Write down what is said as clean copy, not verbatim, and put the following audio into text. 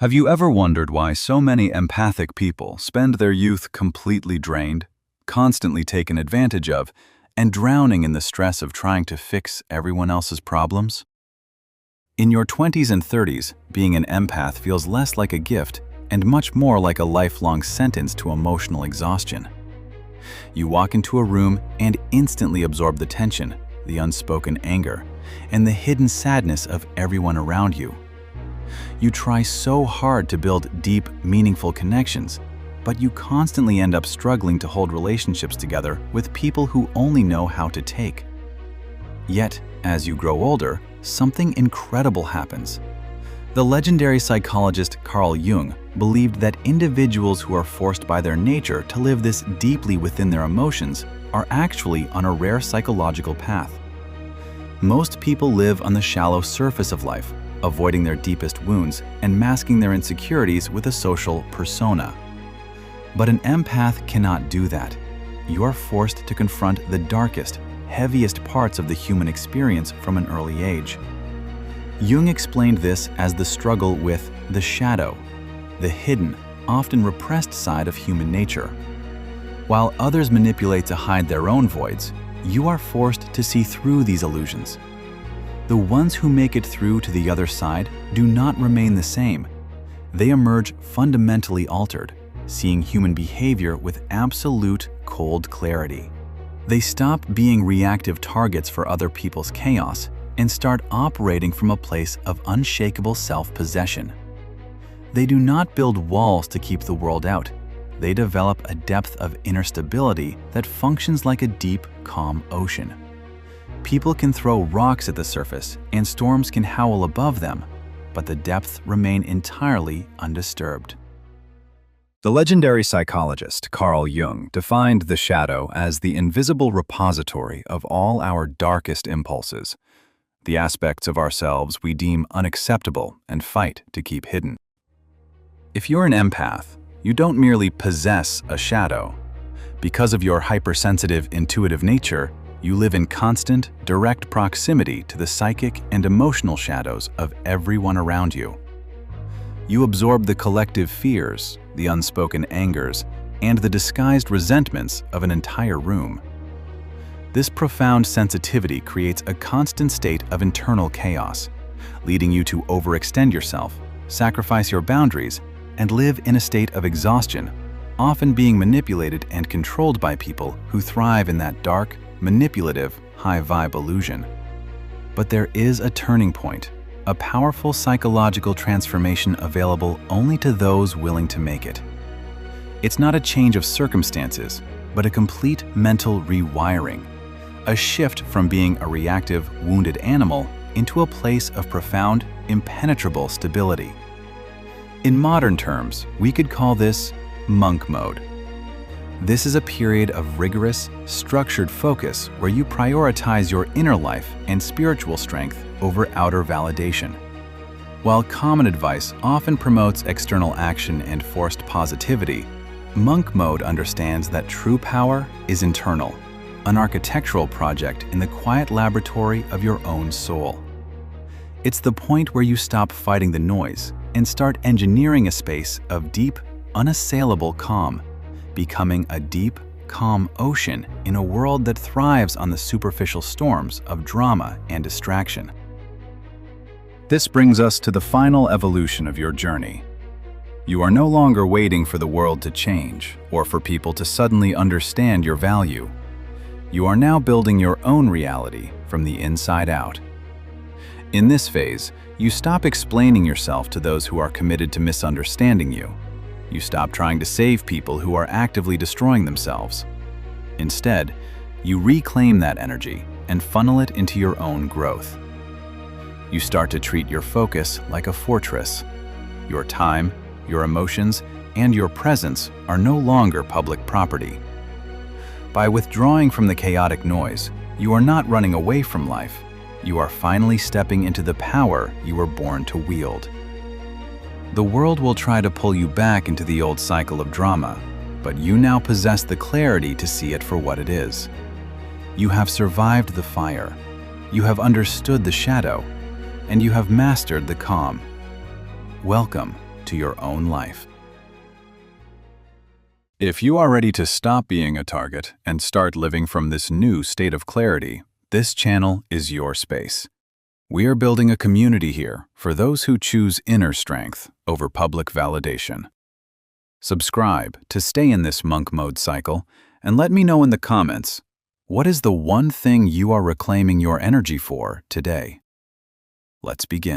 Have you ever wondered why so many empathic people spend their youth completely drained, constantly taken advantage of, and drowning in the stress of trying to fix everyone else's problems? In your 20s and 30s, being an empath feels less like a gift and much more like a lifelong sentence to emotional exhaustion. You walk into a room and instantly absorb the tension, the unspoken anger, and the hidden sadness of everyone around you. You try so hard to build deep, meaningful connections, but you constantly end up struggling to hold relationships together with people who only know how to take. Yet, as you grow older, something incredible happens. The legendary psychologist Carl Jung believed that individuals who are forced by their nature to live this deeply within their emotions are actually on a rare psychological path. Most people live on the shallow surface of life, avoiding their deepest wounds and masking their insecurities with a social persona. But an empath cannot do that. You are forced to confront the darkest, heaviest parts of the human experience from an early age. Jung explained this as the struggle with the shadow, the hidden, often repressed side of human nature. While others manipulate to hide their own voids, you are forced to see through these illusions. The ones who make it through to the other side do not remain the same. They emerge fundamentally altered, seeing human behavior with absolute, cold clarity. They stop being reactive targets for other people's chaos and start operating from a place of unshakable self-possession. They do not build walls to keep the world out. They develop a depth of inner stability that functions like a deep, calm ocean. People can throw rocks at the surface and storms can howl above them, but the depths remain entirely undisturbed. The legendary psychologist Carl Jung defined the shadow as the invisible repository of all our darkest impulses, the aspects of ourselves we deem unacceptable and fight to keep hidden. If you're an empath, you don't merely possess a shadow. Because of your hypersensitive, intuitive nature, you live in constant, direct proximity to the psychic and emotional shadows of everyone around you. You absorb the collective fears, the unspoken angers, and the disguised resentments of an entire room. This profound sensitivity creates a constant state of internal chaos, leading you to overextend yourself, sacrifice your boundaries, and live in a state of exhaustion, often being manipulated and controlled by people who thrive in that dark, manipulative, high-vibe illusion. But there is a turning point, a powerful psychological transformation available only to those willing to make it. It's not a change of circumstances, but a complete mental rewiring, a shift from being a reactive, wounded animal into a place of profound, impenetrable stability. In modern terms, we could call this monk mode. This is a period of rigorous, structured focus where you prioritize your inner life and spiritual strength over outer validation. While common advice often promotes external action and forced positivity, monk mode understands that true power is internal, an architectural project in the quiet laboratory of your own soul. It's the point where you stop fighting the noise and start engineering a space of deep, unassailable calm, becoming a deep, calm ocean in a world that thrives on the superficial storms of drama and distraction. This brings us to the final evolution of your journey. You are no longer waiting for the world to change or for people to suddenly understand your value. You are now building your own reality from the inside out. In this phase, you stop explaining yourself to those who are committed to misunderstanding you. You stop trying to save people who are actively destroying themselves. Instead, you reclaim that energy and funnel it into your own growth. You start to treat your focus like a fortress. Your time, your emotions, and your presence are no longer public property. By withdrawing from the chaotic noise, you are not running away from life. You are finally stepping into the power you were born to wield. The world will try to pull you back into the old cycle of drama, but you now possess the clarity to see it for what it is. You have survived the fire, you have understood the shadow, and you have mastered the calm. Welcome to your own life. If you are ready to stop being a target and start living from this new state of clarity, this channel is your space. We are building a community here for those who choose inner strength over public validation. Subscribe to stay in this monk mode cycle, and let me know in the comments, what is the one thing you are reclaiming your energy for today? Let's begin.